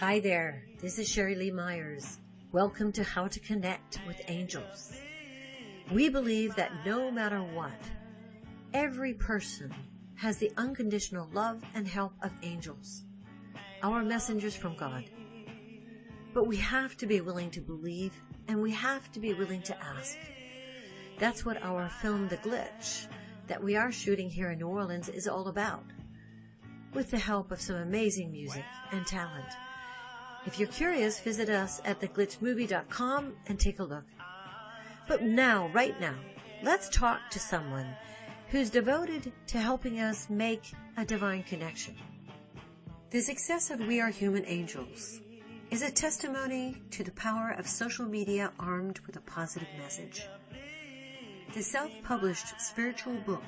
Hi there, this is Sherry Lee Myers. Welcome to How to Connect with Angels. We believe that no matter what, every person has the unconditional love and help of angels, our messengers from God. But we have to be willing to believe, and we have to be willing to ask. That's what our film, The Glitch, that we are shooting here in New Orleans is all about, with the help of some amazing music and talent. If you're curious, visit us at theglitchmovie.com and take a look. But now, right now, let's talk to someone who's devoted to helping us make a divine connection. The success of We Are Human Angels is a testimony to the power of social media armed with a positive message. The self-published spiritual book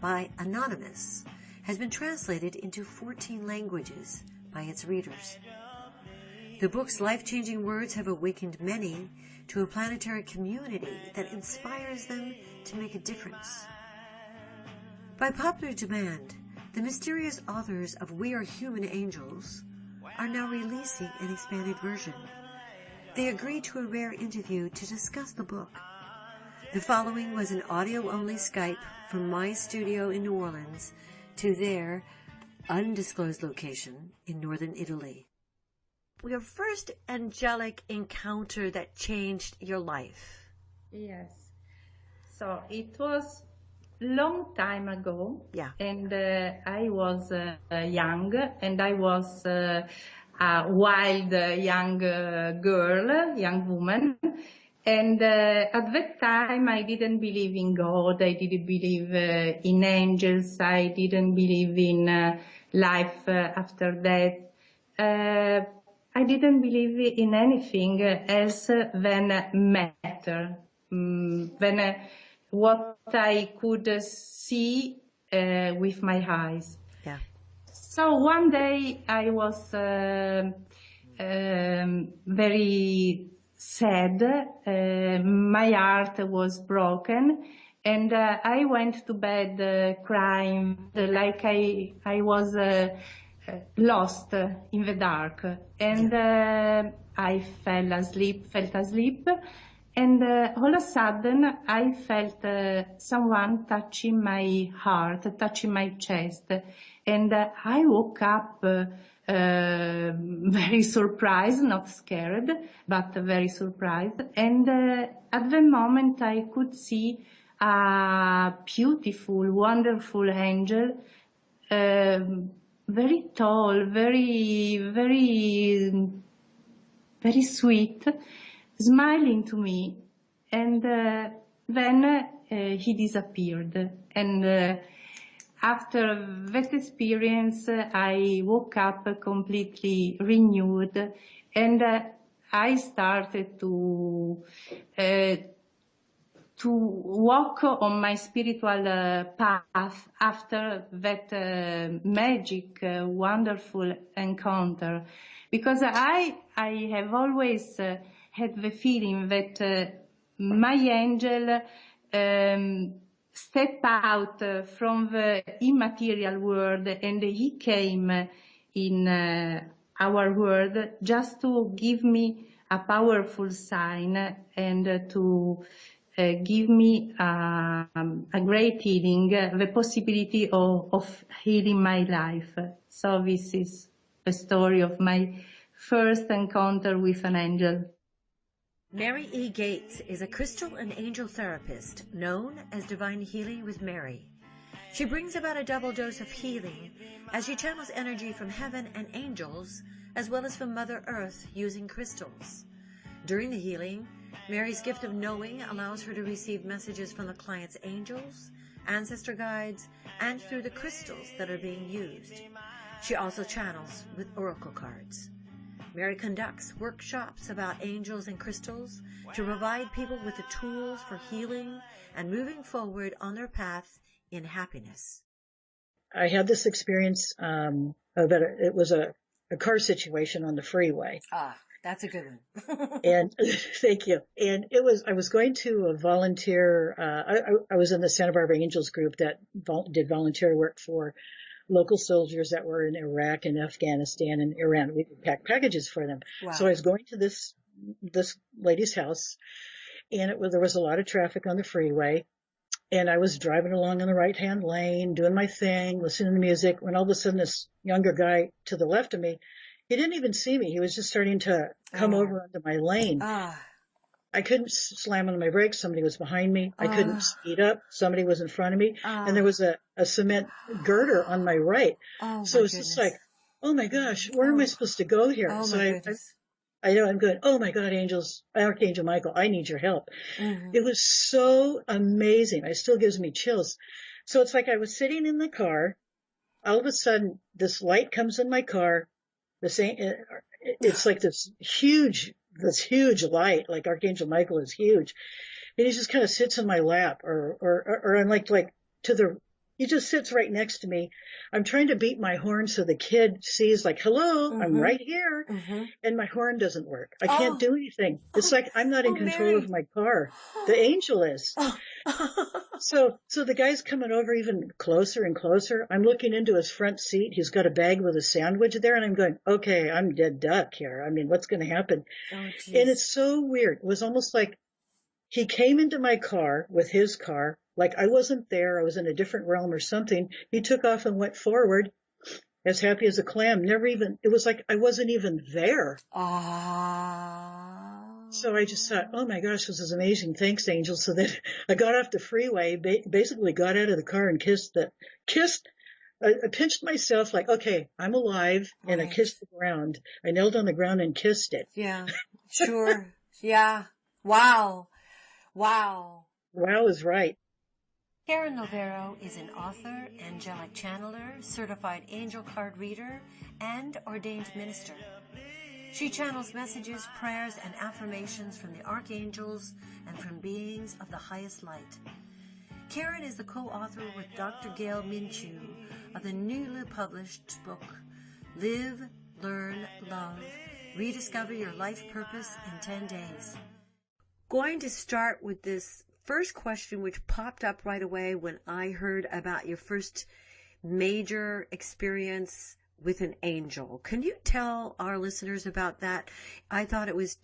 by Anonymous has been translated into 14 languages by its readers. The book's life-changing words have awakened many to a planetary community that inspires them to make a difference. By popular demand, the mysterious authors of We Are Human Angels are now releasing an expanded version. They agreed to a rare interview to discuss the book. The following was an audio-only Skype from my studio in New Orleans to their undisclosed location in northern Italy. Your first angelic encounter that changed your life. Yes. So it was long time ago. Yeah. And I was young, and I was a wild young girl, young woman. And at that time, I didn't believe in God. I didn't believe in angels. I didn't believe in life after death. I didn't believe in anything else than matter, than what I could see with my eyes. Yeah. So one day I was very sad. My heart was broken, and I went to bed crying like I was lost in the dark, and I fell asleep, and all of a sudden I felt someone touching my heart, touching my chest, and I woke up very surprised, not scared, but very surprised, and at the moment I could see a beautiful, wonderful angel, very tall, very sweet, smiling to me, and then he disappeared. And after that experience, I woke up completely renewed, and I started to walk on my spiritual path after that magic, wonderful encounter. Because I have always had the feeling that my angel stepped out from the immaterial world, and he came in our world just to give me a powerful sign and to give me a great healing, the possibility of healing my life. So this is the story of my first encounter with an angel. Mary E. Gates is a crystal and angel therapist known as Divine Healing with Mary. She brings about a double dose of healing as she channels energy from heaven and angels, as well as from Mother Earth using crystals. During the healing, Mary's gift of knowing allows her to receive messages from the client's angels, ancestor guides, and through the crystals that are being used. She also channels with oracle cards. Mary conducts workshops about angels and crystals to provide people with the tools for healing and moving forward on their path in happiness. I had this experience that it was a car situation on the freeway. Ah, that's a good one. And thank you. And I was going to a volunteer, I was in the Santa Barbara Angels group that did volunteer work for local soldiers that were in Iraq and Afghanistan and Iran. We would pack packages for them. Wow. So I was going to this lady's house, and there was a lot of traffic on the freeway. And I was driving along on the right-hand lane, doing my thing, listening to music, when all of a sudden this younger guy to the left of me, he didn't even see me. He was just starting to come over onto my lane. I couldn't slam on my brakes. Somebody was behind me. I couldn't speed up. Somebody was in front of me. And there was a cement girder on my right. So it's just like, oh my gosh, where am I supposed to go here? Oh, so my goodness. I know I'm going, oh my God, Archangel Michael, I need your help. Mm-hmm. It was so amazing. It still gives me chills. So it's like I was sitting in the car. All of a sudden, this light comes in my car. It's like this huge light, like Archangel Michael is huge. And he just kind of sits in my lap or I'm like he just sits right next to me. I'm trying to beat my horn so the kid sees like, hello, I'm right here. And my horn doesn't work. I can't do anything. It's like I'm not in control Mary. of my car. The angel is. So the guy's coming over even closer and closer. I'm looking into his front seat. He's got a bag with a sandwich there. And I'm going, okay, I'm dead duck here. I mean, what's going to happen? And it's so weird. It was almost like he came into my car with his car. Like I wasn't there. I was in a different realm or something. He took off and went forward as happy as a clam. It was like I wasn't even there. So I just thought, oh my gosh, this is amazing. Thanks, angel. So then I got off the freeway, basically got out of the car and I pinched myself like, okay, I'm alive. And I kissed the ground. I knelt on the ground and kissed it. Yeah, sure. Yeah. Wow. Wow is right. Karen Lovero is an author, angelic channeler, certified angel card reader, and ordained minister. She channels messages, prayers, and affirmations from the archangels and from beings of the highest light. Karen is the co-author with Dr. Gail Minchu of the newly published book, Live, Learn, Love, Rediscover Your Life Purpose in 10 Days. Going to start with this first question, which popped up right away when I heard about your first major experience with an angel. Can you tell our listeners about that? I thought it was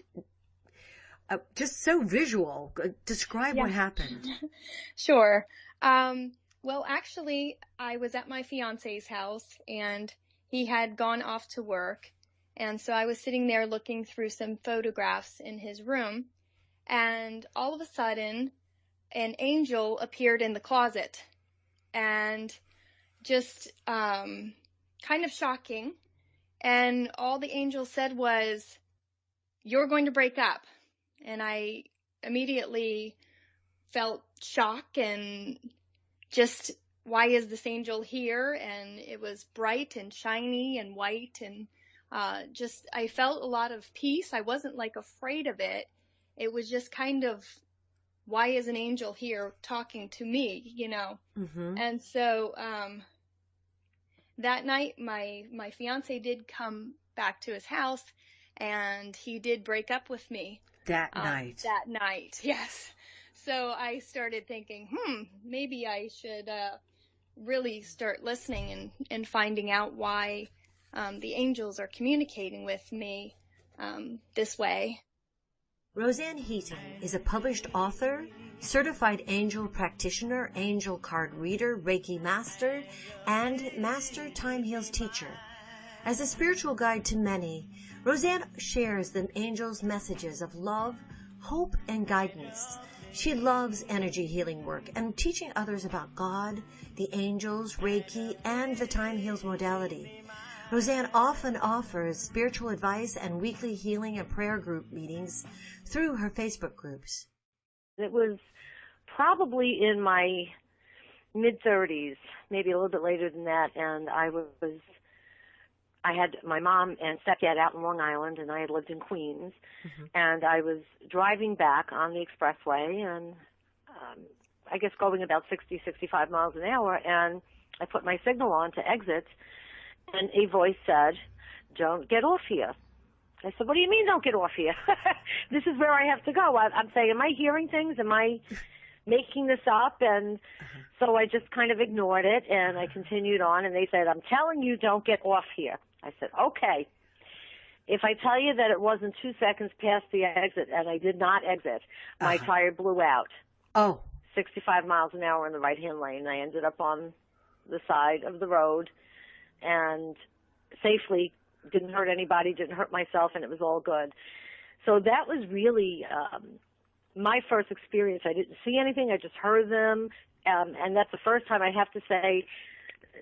just so visual. Describe what happened. Sure. Well, actually, I was at my fiance's house, and he had gone off to work. And so I was sitting there looking through some photographs in his room. And all of a sudden, an angel appeared in the closet, and just kind of shocking. And all the angel said was, "You're going to break up." And I immediately felt shock and just, why is this angel here? And it was bright and shiny and white, and I felt a lot of peace. I wasn't like afraid of it. It was just kind of, why is an angel here talking to me, And so that night, my fiance did come back to his house, and he did break up with me. That night, yes. So I started thinking, maybe I should really start listening and finding out why the angels are communicating with me this way. Roseanne Heaton is a published author, certified angel practitioner, angel card reader, Reiki master, and master time heals teacher. As a spiritual guide to many, Roseanne shares the angels' messages of love, hope, and guidance. She loves energy healing work and teaching others about God, the angels, Reiki, and the time heals modality. Roseanne often offers spiritual advice and weekly healing and prayer group meetings through her Facebook groups. It was probably in my mid-30s, maybe a little bit later than that, and I had my mom and stepdad out in Long Island, and I had lived in Queens, and I was driving back on the expressway, and I guess going about 60, 65 miles an hour, and I put my signal on to exit, and a voice said, "Don't get off here." I said, "What do you mean don't get off here? This is where I have to go." I'm saying, am I hearing things? Am I, making this up, and so I just kind of ignored it, and I continued on, and they said, I'm telling you, don't get off here. I said, okay. If I tell you that it wasn't 2 seconds past the exit, and I did not exit, my tire blew out. Oh. 65 miles an hour in the right-hand lane. I ended up on the side of the road, and safely, didn't hurt anybody, didn't hurt myself, and it was all good. So that was really my first experience. I didn't see anything, I just heard them, and that's the first time I have to say,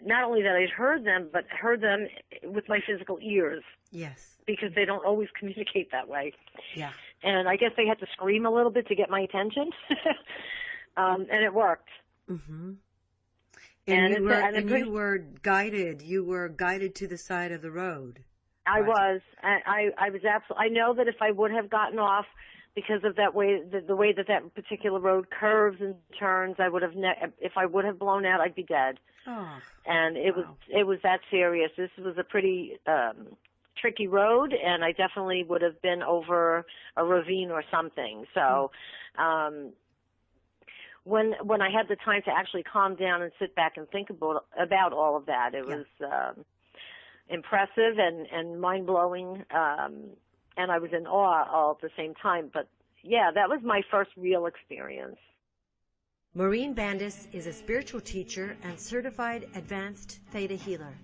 not only that I'd heard them, but heard them with my physical ears. Yes. Because they don't always communicate that way. Yeah. And I guess they had to scream a little bit to get my attention, and it worked. Mm-hmm. And you were guided. You were guided to the side of the road. I was. I was absolutely. I know that if I would have gotten off, because of that way, the way that particular road curves and turns, I would have. If I would have blown out, I'd be dead. Oh. And it was that serious. This was a pretty tricky road, and I definitely would have been over a ravine or something. So. When I had the time to actually calm down and sit back and think about all of that, it was impressive and mind-blowing, and I was in awe all at the same time. But, yeah, that was my first real experience. Maureen Bandis is a spiritual teacher and certified advanced theta healer.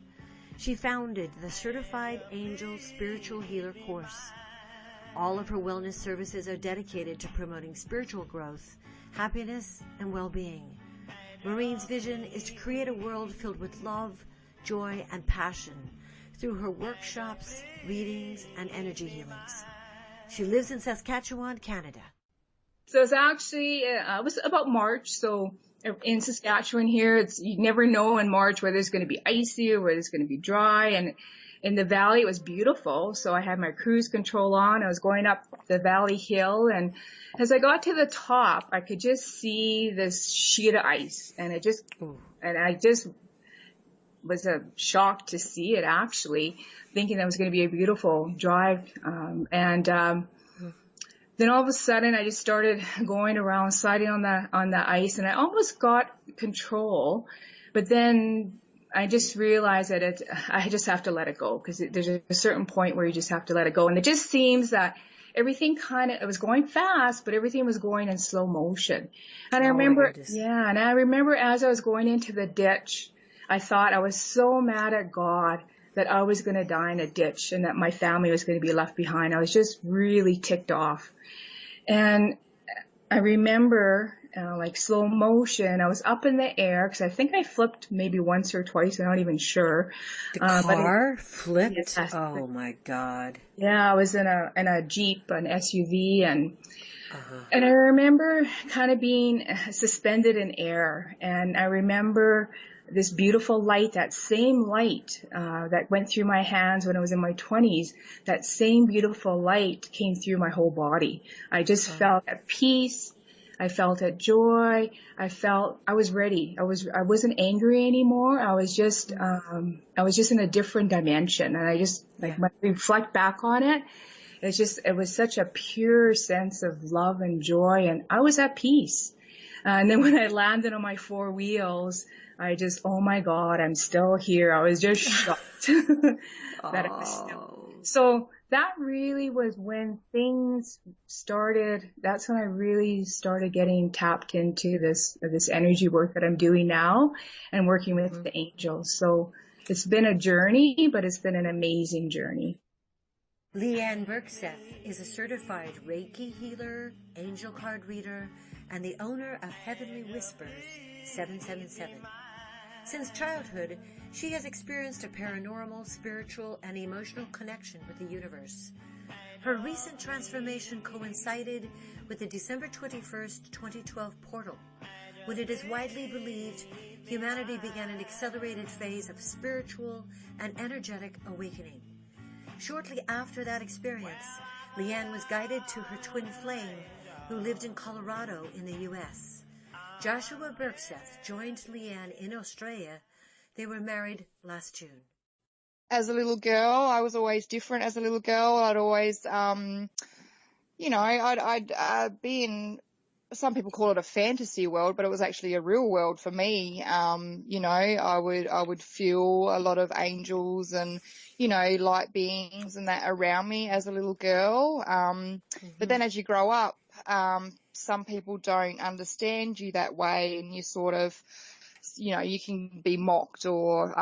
She founded the Certified Angel Spiritual Healer course. All of her wellness services are dedicated to promoting spiritual growth, happiness, and well-being. Maureen's vision is to create a world filled with love, joy, and passion through her workshops, readings, and energy healings. She lives in Saskatchewan, Canada. So it's actually, it was about March. So in Saskatchewan here, you never know in March whether it's going to be icy or whether it's going to be dry. And in the valley, it was beautiful. So I had my cruise control on. I was going up the valley hill, and as I got to the top, I could just see this sheet of ice, and I just was shocked to see it, actually, thinking that was going to be a beautiful drive. Then all of a sudden, I just started going around, sliding on the ice, and I almost got control, but then I just realized that I just have to let it go, because there's a certain point where you just have to let it go. And it just seems that everything it was going fast, but everything was going in slow motion. And I remember as I was going into the ditch, I thought I was so mad at God that I was going to die in a ditch and that my family was going to be left behind. I was just really ticked off. And I remember like slow motion. I was up in the air because I think I flipped maybe once or twice. I'm not even sure. The car flipped? Yes. Oh my God. Yeah, I was in a Jeep, an SUV, and I remember kind of being suspended in air. And I remember this beautiful light, that same light that went through my hands when I was in my 20s, that same beautiful light came through my whole body. I just felt at peace. I felt at joy. I was ready. I wasn't angry anymore. I was just in a different dimension. And I just, when I reflect back on it, it was such a pure sense of love and joy. And I was at peace. And then when I landed on my four wheels, I just, oh my God, I'm still here. I was just shocked that I was still. So that really was when things started. That's when I really started getting tapped into this energy work that I'm doing now and working with the angels. So it's been a journey, but it's been an amazing journey. Leanne Bergseth is a certified Reiki healer, angel card reader, and the owner of Heavenly Whispers 777. Since childhood, she has experienced a paranormal, spiritual, and emotional connection with the universe. Her recent transformation coincided with the December 21st, 2012 portal, when it is widely believed humanity began an accelerated phase of spiritual and energetic awakening. Shortly after that experience, Leanne was guided to her twin flame, who lived in Colorado in the U.S. Joshua Bergseth joined Leanne in Australia. They were married last June. As a little girl, I was always different. As a little girl, I'd always, I'd be in some people call it a fantasy world, but it was actually a real world for me. You know, I would feel a lot of angels and, you know, light beings and that around me as a little girl. But then as you grow up, some people don't understand you that way, and you sort of, you know, you can be mocked or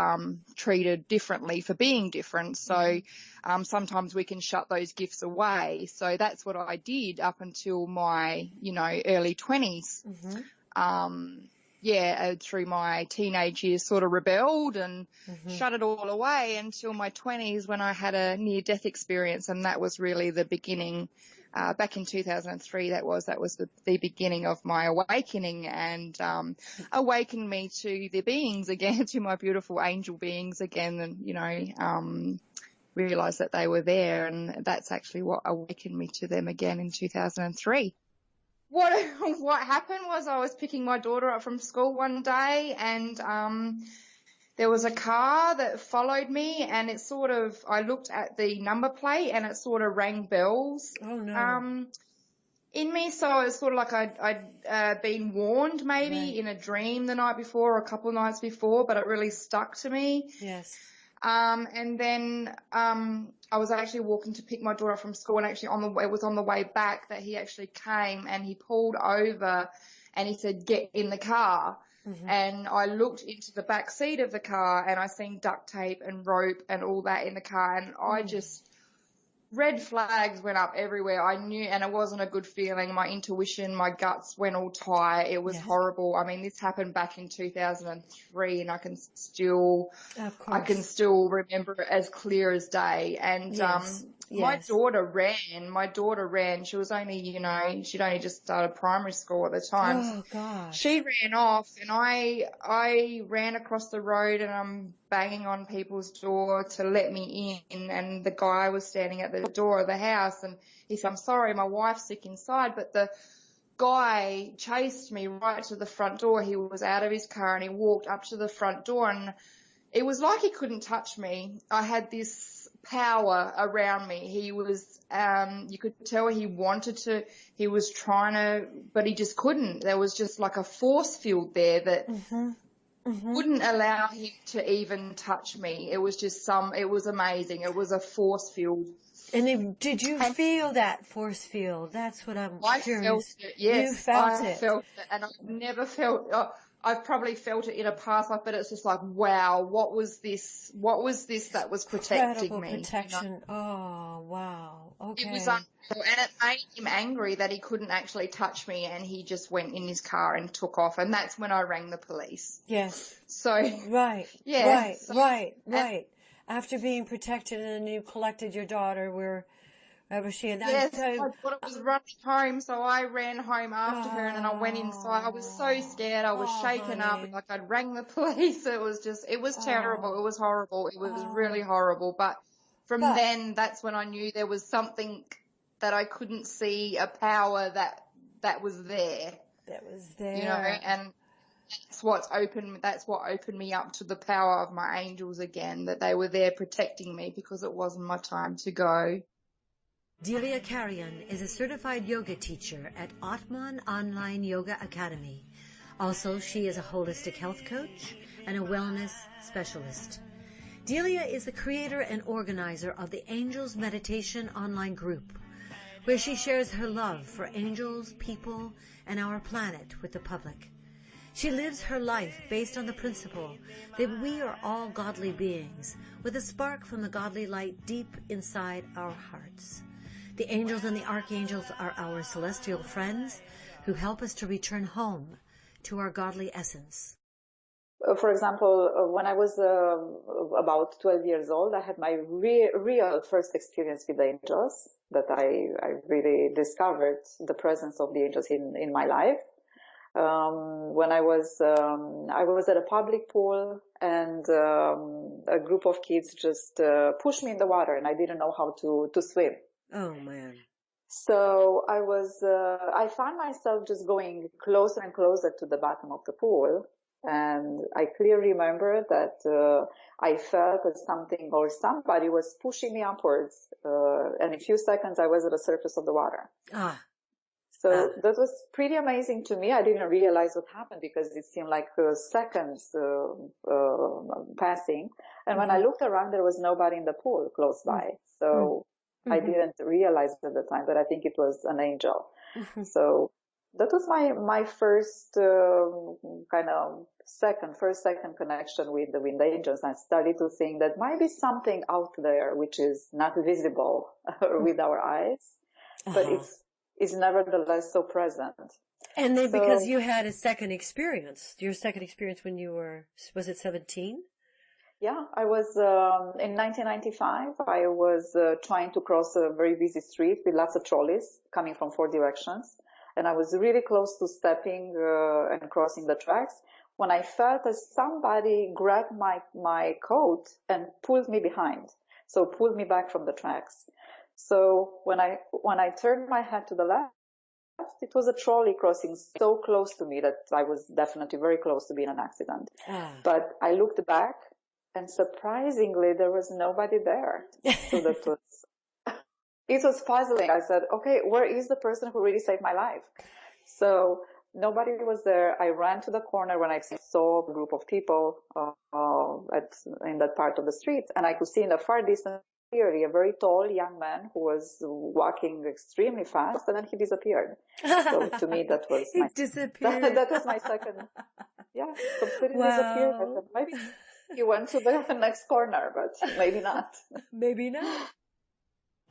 treated differently for being different. So sometimes we can shut those gifts away. So that's what I did up until my, you know, early 20s. Through my teenage years sort of rebelled and shut it all away until my 20s when I had a near-death experience, and that was really the beginning. Back in 2003, that was the beginning of my awakening, and awakened me to the beings again, to my beautiful angel beings again, and, you know, realized that they were there, and that's actually what awakened me to them again in 2003. What happened was I was picking my daughter up from school one day, and there was a car that followed me, and it sort of, I looked at the number plate and it sort of rang bells. Oh, no. In me. So it's sort of like I'd been warned maybe in a dream the night before or a couple of nights before, but it really stuck to me. Yes. And then I was actually walking to pick my daughter up from school, and actually it was on the way back that he actually came and he pulled over and he said, "Get in the car." And I looked into the back seat of the car and I seen duct tape and rope and all that in the car, and I just, red flags went up everywhere. I knew, and it wasn't a good feeling. My intuition, my guts went all tight. It was horrible. I mean, this happened back in 2003, and I can still remember it as clear as day. And my daughter ran. She was only, you know, she'd only just started primary school at the time. Oh, gosh. She ran off, and I ran across the road, and I'm banging on people's door to let me in, and the guy was standing at the door of the house, and he said, "I'm sorry, my wife's sick inside." But the guy chased me right to the front door. He was out of his car and he walked up to the front door, and it was like he couldn't touch me. I had this power around me. He was, you could tell he wanted to, he was trying to, but he just couldn't. There was just like a force field there that wouldn't allow him to even touch me. It was just it was amazing. It was a force field. And did you feel that force field? That's what I'm curious. I felt it, yes. You felt it. I felt it, and I've never felt, I've probably felt it in a past life, but it's just like, wow, what was this? What was this that was protecting Incredible me? protection. You know? Oh, wow. Okay. It was unreal, and it made him angry that he couldn't actually touch me, and he just went in his car and took off, and that's when I rang the police. Yes. So. Right. Yeah. Right. After being protected, and you collected your daughter wherever she had. Yes, I thought it was running home, so I ran home after her, and then I went inside. I was so scared. I was shaken up, like I'd rang the police. It was terrible. It was horrible. It was really horrible. But from then, that's when I knew there was something that I couldn't see, a power that was there. That was there. You know, and that's what opened me up to the power of my angels again, that they were there protecting me because it wasn't my time to go. Delia Carrion is a certified yoga teacher at Atman Online Yoga Academy. Also, she is a holistic health coach and a wellness specialist. Delia is the creator and organizer of the Angels Meditation online group, where she shares her love for angels, people, and our planet with the public. She lives her life based on the principle that we are all godly beings with a spark from the godly light deep inside our hearts. The angels and the archangels are our celestial friends who help us to return home to our godly essence. For example, when I was about 12 years old, I had my real first experience with the angels, that I really discovered the presence of the angels in my life. When I was at a public pool, and a group of kids just pushed me in the water, and I didn't know how to swim. Oh, man. So I found myself just going closer and closer to the bottom of the pool. And I clearly remember that I felt that something or somebody was pushing me upwards. And in a few seconds, I was at the surface of the water. So that was pretty amazing to me. I didn't realize what happened because it seemed like seconds passing. And when I looked around, there was nobody in the pool close by. So I didn't realize at the time, but I think it was an angel. So that was my first first second connection with the wind angels. I started to think that might be something out there which is not visible with our eyes, but it's nevertheless so present. And then because you had a second experience, your second experience when you were, was it 17? Yeah, I was, in 1995, I was trying to cross a very busy street with lots of trolleys coming from 4 directions. And I was really close to stepping and crossing the tracks when I felt that somebody grabbed my coat and pulled me behind. So pulled me back from the tracks. So when I turned my head to the left, it was a trolley crossing so close to me that I was definitely very close to being in an accident. But I looked back and surprisingly there was nobody there. So that was, it was puzzling. I said, okay, where is the person who really saved my life? So nobody was there. I ran to the corner when I saw a group of people in that part of the street, and I could see in the far distance clearly a very tall young man who was walking extremely fast, and then he disappeared. So to me, that was that was my second. Yeah, completely disappeared. I thought, maybe he went to the next corner, but maybe not. Maybe not.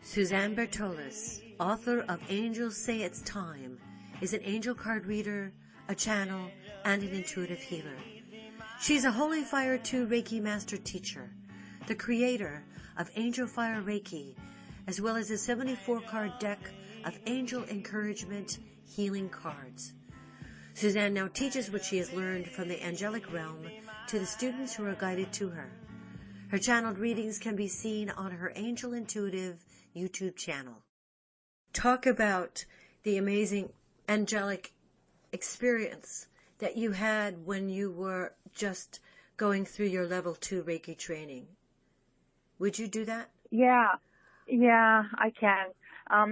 Suzanne Bertolis, author of Angels Say It's Time, is an angel card reader, a channel, and an intuitive healer. She's a Holy Fire 2 Reiki Master Teacher, the creator of Angel Fire Reiki, as well as a 74-card deck of angel encouragement healing cards. Suzanne now teaches what she has learned from the angelic realm to the students who are guided to her. Her channeled readings can be seen on her Angel Intuitive YouTube channel. Talk about the amazing angelic experience that you had when you were just going through your level 2 Reiki training. Would you do that? Yeah, I can.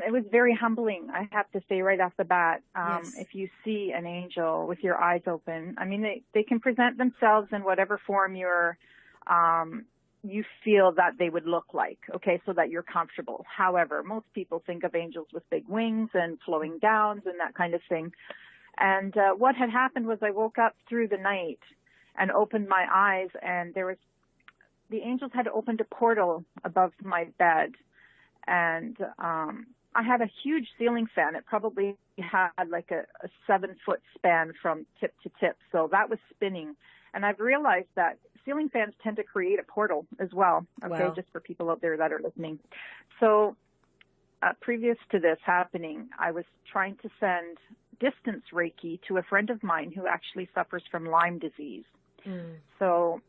It was very humbling, I have to say right off the bat. Yes. If you see an angel with your eyes open, I mean, they can present themselves in whatever form you feel that they would look like, okay, so that you're comfortable. However, most people think of angels with big wings and flowing gowns and that kind of thing. And what had happened was I woke up through the night and opened my eyes, and the angels had opened a portal above my bed. And I had a huge ceiling fan. It probably had like a 7-foot span from tip to tip. So that was spinning. And I've realized that ceiling fans tend to create a portal as well. Okay, wow. Just for people out there that are listening. So previous to this happening, I was trying to send distance Reiki to a friend of mine who actually suffers from Lyme disease. So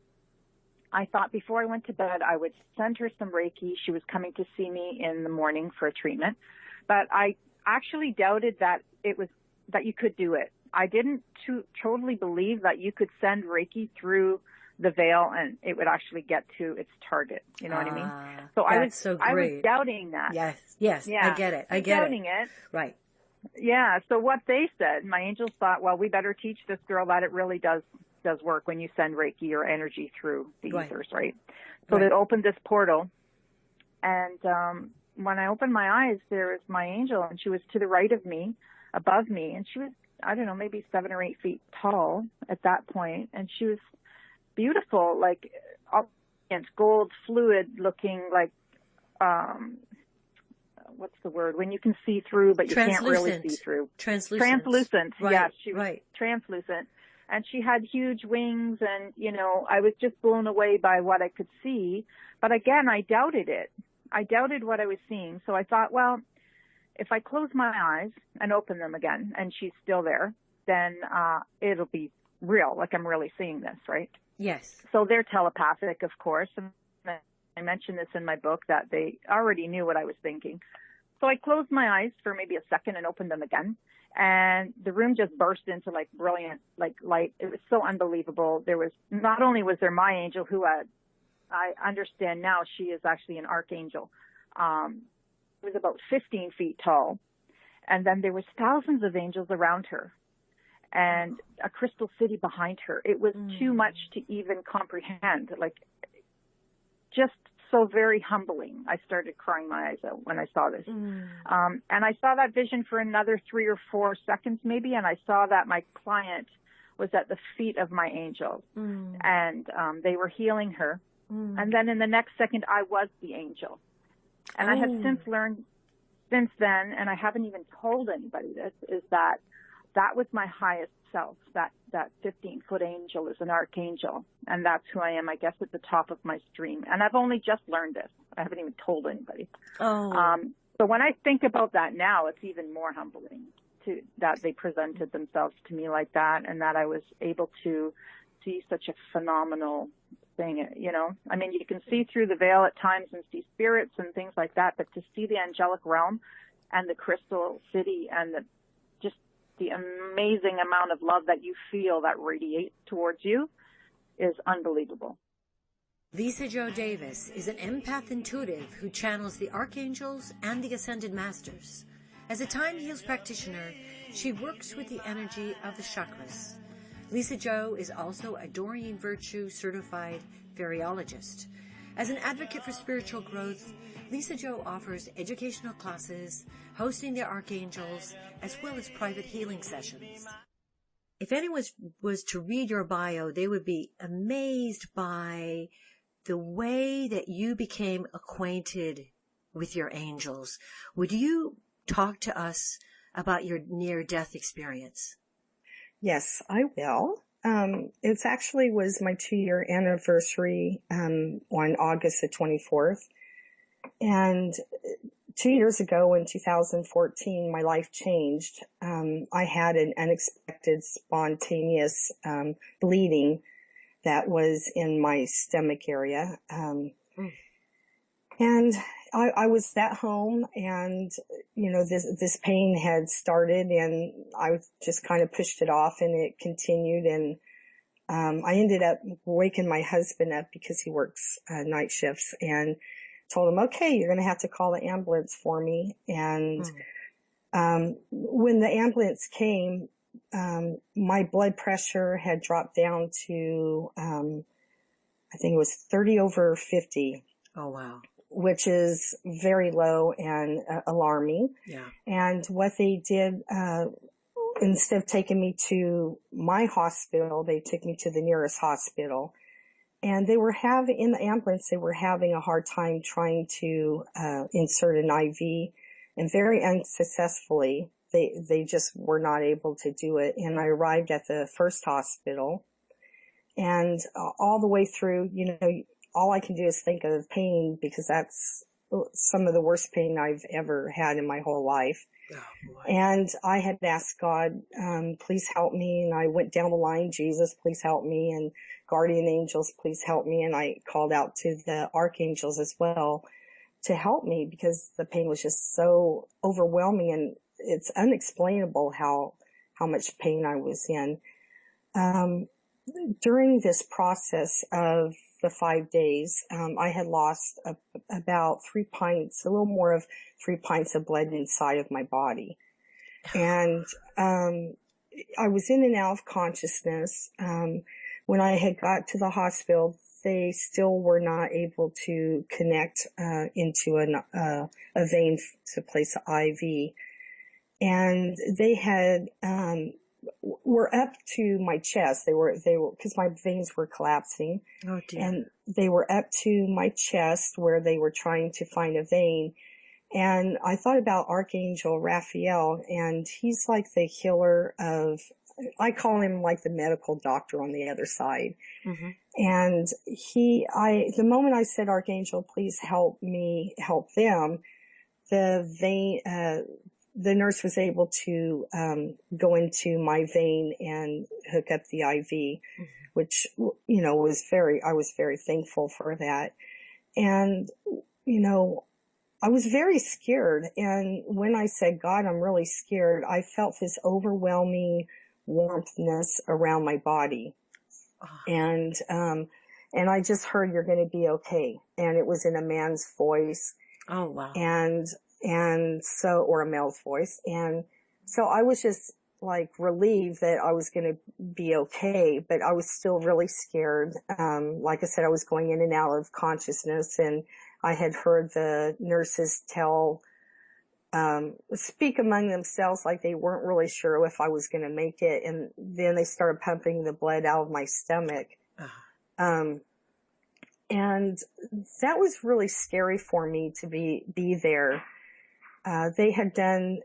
I thought before I went to bed, I would send her some Reiki. She was coming to see me in the morning for a treatment, but I actually doubted that that you could do it. I didn't totally believe that you could send Reiki through the veil and it would actually get to its target. You know what I mean? So I was doubting that. Yes. Yeah. I get it. Doubting it. Right. Yeah. So what they said, my angels thought, well, we better teach this girl that it really does work when you send Reiki or energy through the ethers, right? So they opened this portal, and when I opened my eyes, there was my angel, and she was to the right of me, above me, and she was, I don't know, maybe 7 or 8 feet tall at that point, and she was beautiful, like gold fluid looking, like what's the word? When you can see through, but you can't really see through. Translucent. Right. Yes, she was translucent. And she had huge wings, and, you know, I was just blown away by what I could see. But again, I doubted it. I doubted what I was seeing. So I thought, well, if I close my eyes and open them again, and she's still there, then it'll be real, like I'm really seeing this, right? Yes. So they're telepathic, of course. And I mentioned this in my book, that they already knew what I was thinking. So I closed my eyes for maybe a second and opened them again. And the room just burst into like brilliant, like light. It was so unbelievable. Not only was there my angel, who I understand now she is actually an archangel. It was about 15 feet tall. And then there was thousands of angels around her and a crystal city behind her. It was too much to even comprehend, like just so very humbling. I started crying my eyes out when I saw this. And I saw that vision for another 3 or 4 seconds maybe, and I saw that my client was at the feet of my angel, and they were healing her. And then in the next second, I was the angel. And I have since learned since then, and I haven't even told anybody this, is that that was my highest self. That 15-foot angel is an archangel, and that's who I am, I guess, at the top of my stream. And I've only just learned this. I haven't even told anybody. So when I think about that now, it's even more humbling that they presented themselves to me like that, and that I was able to see such a phenomenal thing, you know. I mean, you can see through the veil at times and see spirits and things like that, but to see the angelic realm and the crystal city and the amazing amount of love that you feel that radiates towards you is unbelievable. Lisa Jo Davis is an empath intuitive who channels the archangels and the ascended masters. As a time heals practitioner, she works with the energy of the chakras. Lisa Jo is also a Doreen Virtue certified fairyologist. As an advocate for spiritual growth, Lisa Jo offers educational classes, hosting the archangels, as well as private healing sessions. If anyone was to read your bio, they would be amazed by the way that you became acquainted with your angels. Would you talk to us about your near-death experience? Yes, I will. It actually was my 2-year anniversary on August the 24th. And 2 years ago in 2014, my life changed. I had an unexpected spontaneous bleeding that was in my stomach area. And I was at home, and, you know, this pain had started, and I just kind of pushed it off, and it continued. And I ended up waking my husband up because he works night shifts, and told him, okay, you're going to have to call the ambulance for me. And when the ambulance came, my blood pressure had dropped down to, I think it was 30/50. Oh, wow. Which is very low and alarming. Yeah. And what they did, instead of taking me to my hospital, they took me to the nearest hospital. And they were in the ambulance, they were having a hard time trying to insert an IV, and very unsuccessfully. They just were not able to do it. And I arrived at the first hospital, and all the way through, you know, all I can do is think of pain, because that's some of the worst pain I've ever had in my whole life. Oh, and I had asked God, please help me. And I went down the line, Jesus, please help me. And guardian angels, please help me. And I called out to the archangels as well to help me, because the pain was just so overwhelming, and it's unexplainable how much pain I was in. During this process of the 5 days, I had lost about 3 pints, a little more of 3 pints of blood inside of my body. And I was in and out of consciousness. When I had got to the hospital, they still were not able to connect into a vein to place the IV. And they had were up to my chest. They were because my veins were collapsing. Oh, dear. And they were up to my chest where they were trying to find a vein. And I thought about Archangel Raphael, and he's like the healer of, I call him like the medical doctor on the other side. Mm-hmm. And the moment I said, Archangel, please help me help them, the nurse was able to go into my vein and hook up the IV, mm-hmm. which, you know, I was very thankful for that. And, you know, I was very scared. And when I said, God, I'm really scared, I felt this overwhelming warmthness around my body. Oh. And I just heard, you're going to be okay. And it was in a man's voice. Oh, wow. And And so, or a male's voice. And so I was just like relieved that I was going to be okay, but I was still really scared. Like I said, I was going in and out of consciousness, and I had heard the nurses speak among themselves like they weren't really sure if I was going to make it. And then they started pumping the blood out of my stomach. And that was really scary for me to be there. They had done,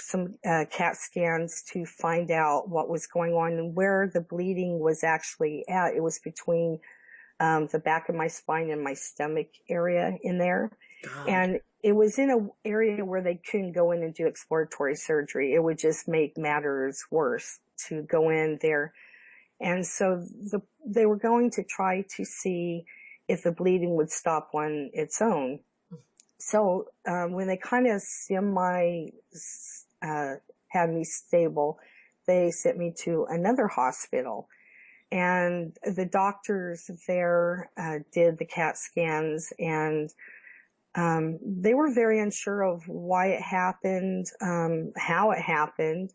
some CAT scans to find out what was going on and where the bleeding was actually at. It was between the back of my spine and my stomach area in there. God. And it was in an area where they couldn't go in and do exploratory surgery. It would just make matters worse to go in there. And so they were going to try to see if the bleeding would stop on its own. So when they kind of had me stable, they sent me to another hospital. And the doctors there did the CAT scans, and they were very unsure of why it happened, how it happened.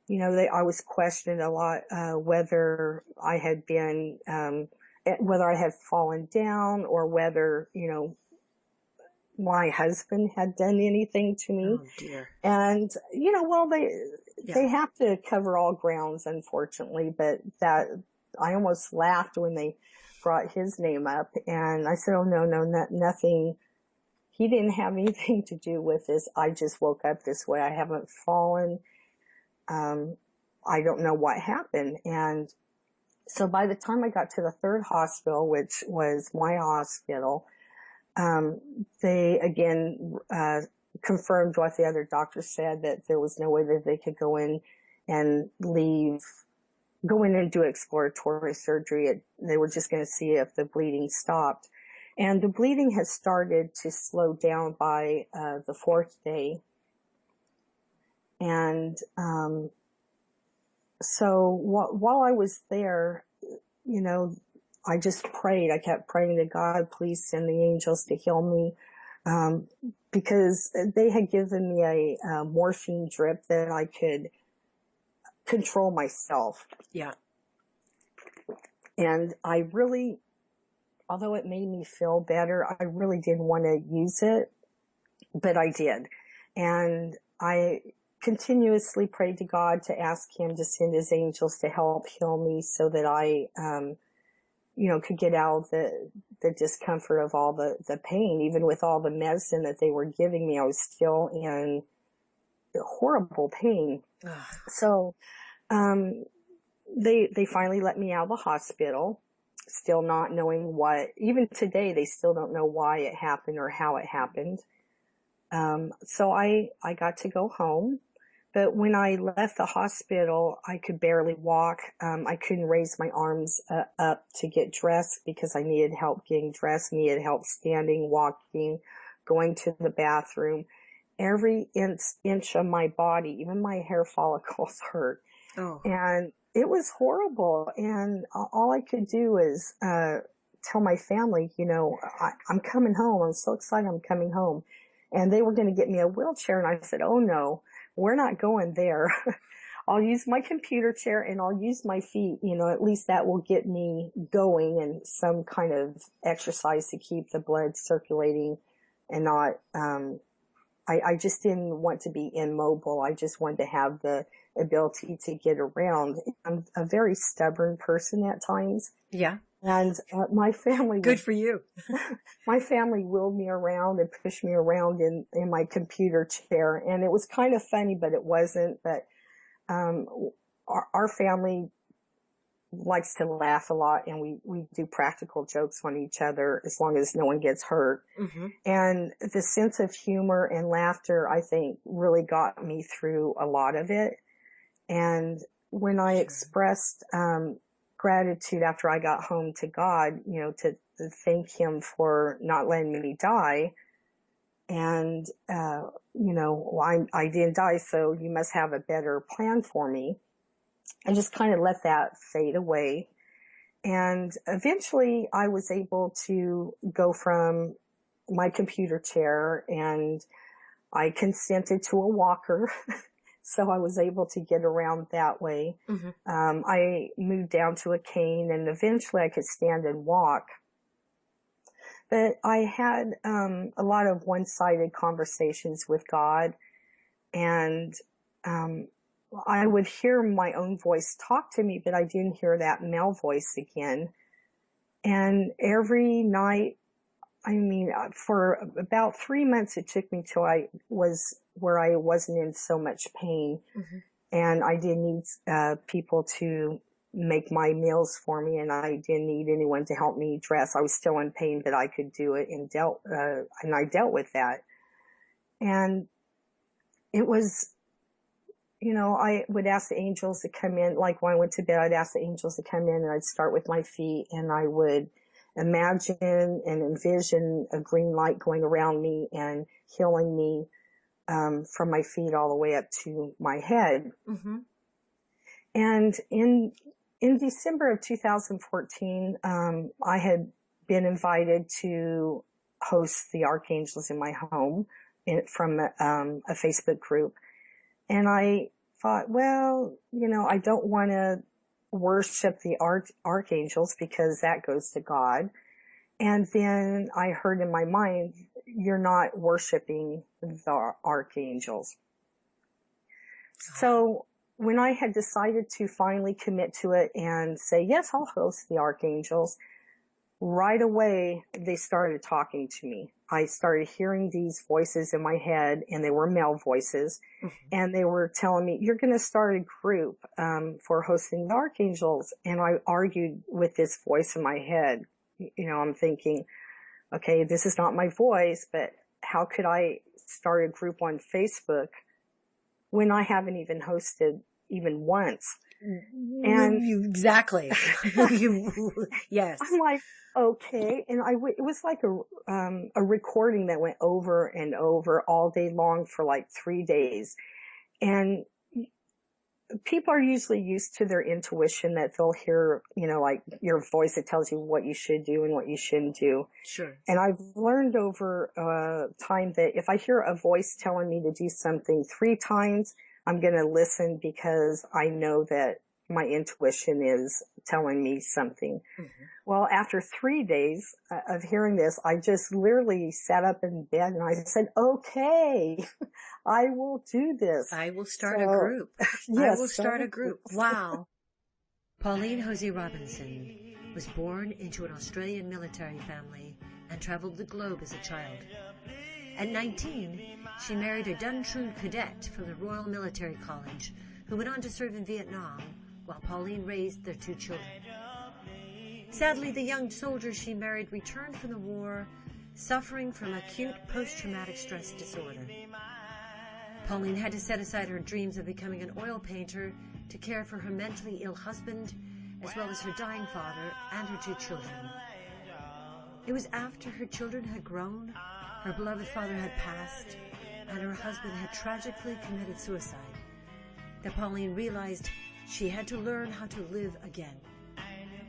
You know, I was questioned a lot whether I had been, whether I had fallen down, or whether, you know, my husband had done anything to me. Oh dear. And, you know, well, they have to cover all grounds, unfortunately, but that I almost laughed when they brought his name up, and I said, oh no, nothing. He didn't have anything to do with this. I just woke up this way. I haven't fallen. I don't know what happened. And so by the time I got to the third hospital, which was my hospital, they again confirmed what the other doctor said, that there was no way that they could go in and do exploratory surgery. They were just going to see if the bleeding stopped. And the bleeding has started to slow down by the fourth day. And so while I was there, you know, I just prayed. I kept praying to God, please send the angels to heal me, because they had given me a morphine drip that I could control myself. Yeah. And I really, although it made me feel better, I really didn't want to use it, but I did. And I continuously prayed to God to ask him to send his angels to help heal me so that I, you know, could get out of the discomfort of all the pain. Even with all the medicine that they were giving me, I was still in horrible pain. So, they finally let me out of the hospital, still not knowing even today, they still don't know why it happened or how it happened. So I got to go home. But when I left the hospital, I could barely walk. I couldn't raise my arms up to get dressed because I needed help getting dressed, needed help standing, walking, going to the bathroom. Every inch of my body, even my hair follicles hurt. Oh. And it was horrible. And all I could do is tell my family, you know, I'm coming home. I'm so excited I'm coming home. And they were going to get me a wheelchair. And I said, oh no, we're not going there. I'll use my computer chair and I'll use my feet. You know, at least that will get me going and some kind of exercise to keep the blood circulating and not, I just didn't want to be immobile. I just wanted to have the ability to get around. I'm a very stubborn person at times. Yeah. And my family... Good for you. My family wheeled me around and pushed me around in my computer chair. And it was kind of funny, but it wasn't. But our family likes to laugh a lot, and we do practical jokes on each other as long as no one gets hurt. Mm-hmm. And the sense of humor and laughter, I think, really got me through a lot of it. And when I expressed gratitude after I got home to God, you know, to thank him for not letting me die, and you know, I didn't die, so you must have a better plan for me. I just kind of let that fade away. And eventually I was able to go from my computer chair and I consented to a walker, so I was able to get around that way. I moved down to a cane, and eventually I could stand and walk. But I had a lot of one-sided conversations with God, and I would hear my own voice talk to me, but I didn't hear that male voice again. And every night, I mean, for about 3 months, it took me till I was where I wasn't in so much pain. And I didn't need people to make my meals for me, and I didn't need anyone to help me dress. I was still in pain, but I could do it, and I dealt with that. And it was, you know, I would ask the angels to come in. Like when I went to bed, I'd ask the angels to come in, and I'd start with my feet, and I would imagine and envision a green light going around me and healing me from my feet all the way up to my head. And in December of 2014, I had been invited to host the Archangels in my home from a Facebook group. And I thought, well, you know, I don't want to worship the archangels because that goes to God. And then I heard in my mind, you're not worshiping the archangels. So when I had decided to finally commit to it and say, yes, I'll host the archangels, right away they started talking to me. I started hearing these voices in my head, and they were male voices, and they were telling me, you're going to start a group for hosting the archangels. And I argued with this voice in my head. You know, I'm thinking, okay, this is not my voice, but how could I start a group on Facebook when I haven't even hosted even once? And exactly. Yes. I'm like, okay. And it was like a recording that went over and over all day long for like 3 days. And people are usually used to their intuition, that they'll hear, you know, like your voice that tells you what you should do and what you shouldn't do. Sure. And I've learned over time that if I hear a voice telling me to do something 3 times, I'm going to listen, because I know that my intuition is telling me something. Well, after 3 days of hearing this, I just literally sat up in bed and I said, okay, I will do this. I will start a group. Yes, I will start a group. Wow. Pauline Hosey Robinson was born into an Australian military family and traveled the globe as a child. At 19, she married a Duntroon cadet from the Royal Military College who went on to serve in Vietnam while Pauline raised their 2 children. Sadly, the young soldier she married returned from the war suffering from acute post-traumatic stress disorder. Pauline had to set aside her dreams of becoming an oil painter to care for her mentally ill husband, as well as her dying father and her 2 children. It was after her children had grown, her beloved father had passed, and her husband had tragically committed suicide, that Pauline realized she had to learn how to live again.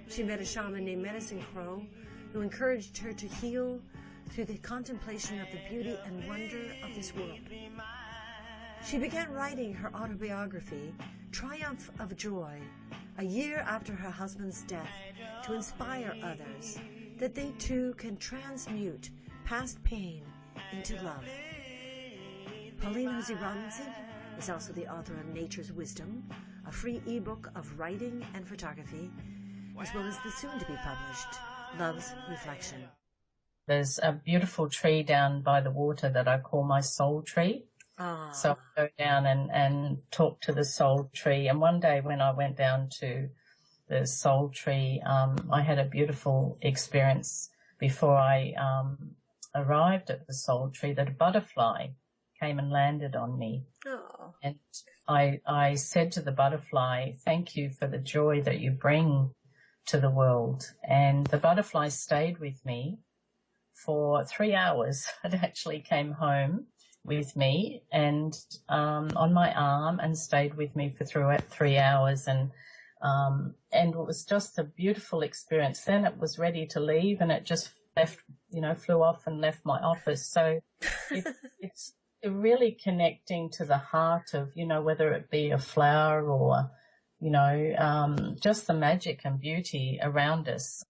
She met a shaman named Medicine Crow who encouraged her to heal through the contemplation of the beauty and wonder of this world. She began writing her autobiography, Triumph of Joy, a year after her husband's death, to inspire others that they too can transmute past pain into love. Pauline Hosey Robinson is also the author of Nature's Wisdom, a free ebook of writing and photography, as well as the soon-to-be-published Love's Reflection. There's a beautiful tree down by the water that I call my soul tree. So I go down and talk to the soul tree. And one day when I went down to the soul tree, I had a beautiful experience before I arrived at the soul tree, that a butterfly came and landed on me. Oh. And I said to the butterfly, thank you for the joy that you bring to the world. And the butterfly stayed with me for 3 hours. It actually came home with me and on my arm and stayed with me for 3 hours. And it was just a beautiful experience. Then it was ready to leave and it just left, flew off and left my office. So really connecting to the heart of, you know, whether it be a flower or, you know, just the magic and beauty around us.